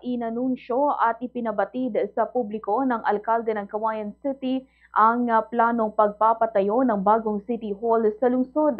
inanunsyo at ipinabatid sa publiko ng alkalde ng Cauayan City ang planong pagpapatayo ng bagong City Hall sa lungsod.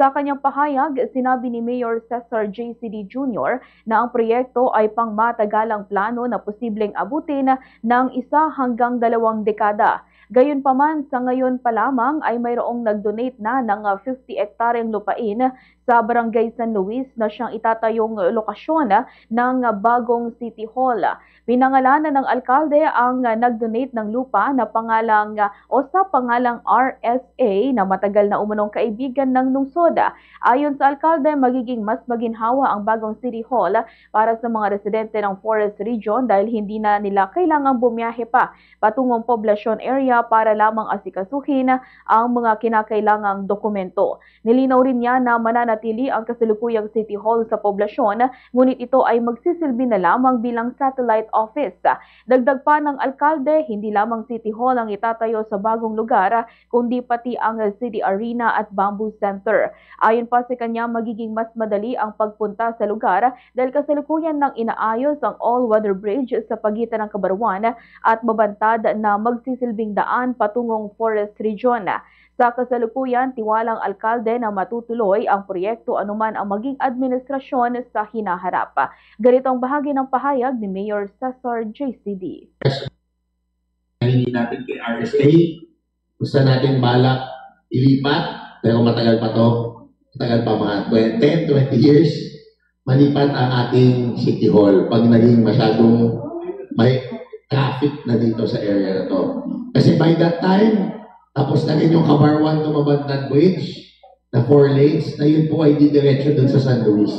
Sa kanyang pahayag, sinabi ni Mayor Cesar JCD Jr. na ang proyekto ay pangmatagalang plano na posibleng abutin ng 1 hanggang 2 dekada. Gayunpaman, sa ngayon pa lamang ay mayroong nag-donate na ng 50 hektaryeng lupain sa Barangay San Luis na siyang itatayong lokasyon ng bagong City Hall. Pinangalanan ng alkalde ang nag-donate ng lupa na pangalang o sa pangalang RSA na matagal na umunong kaibigan ng lungsod. Ayon sa alkalde, magiging mas maginhawa ang bagong City Hall para sa mga residente ng Forest Region dahil hindi na nila kailangang bumiyahe pa patungong poblasyon area para lamang asikasuhin ang mga kinakailangang dokumento. Nilinaw rin niya na mananatili ang kasalukuyang City Hall sa poblasyon, ngunit ito ay magsisilbi na lamang bilang satellite office. Dagdag pa ng alkalde, hindi lamang City Hall ang itatayo sa bagong lugar, kundi pati ang City Arena at Bamboo Center. Ayon pa sa kanya, magiging mas madali ang pagpunta sa lugar dahil kasalukuyan ng inaayos ang all-weather bridge sa pagitan ng Cabarwan at Mabantad na magsisilbing daan patungong Forest Region. Sa kasalukuyan, tiwalang alkalde na matutuloy ang proyekto anuman ang maging administrasyon sa hinaharap. Ganito ang bahagi ng pahayag ni Mayor Cesar JCD. Hindi natin kay RSA, gusto natin balak ilipat, pero matagal pa to, matagal pa mga 10-20 years, malipat ang ating City Hall pag naging masyadong may traffic na dito sa area na to. Kasi by that time, tapos na rin yung Cabarwan to Mabantad Bridge na 4 lanes, na yun po ay didiretso dun sa San Luis.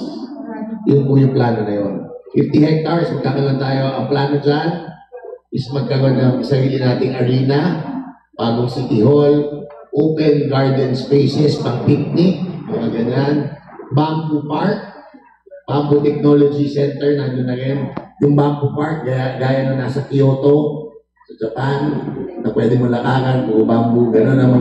Yun po yung plano na yun. 50 hectares, magkakaroon tayo. Ang plano dyan is magkaroon ng sarili nating arena, bagong City Hall, open garden spaces, pang picnic, mga ganyan, bamboo park, Bamboo Technology Center, nandun na rin. Yung Bamboo Park, gaya na nasa Kyoto, sa Japan, na pwede mo lakaran, puro bamboo, gano'n naman.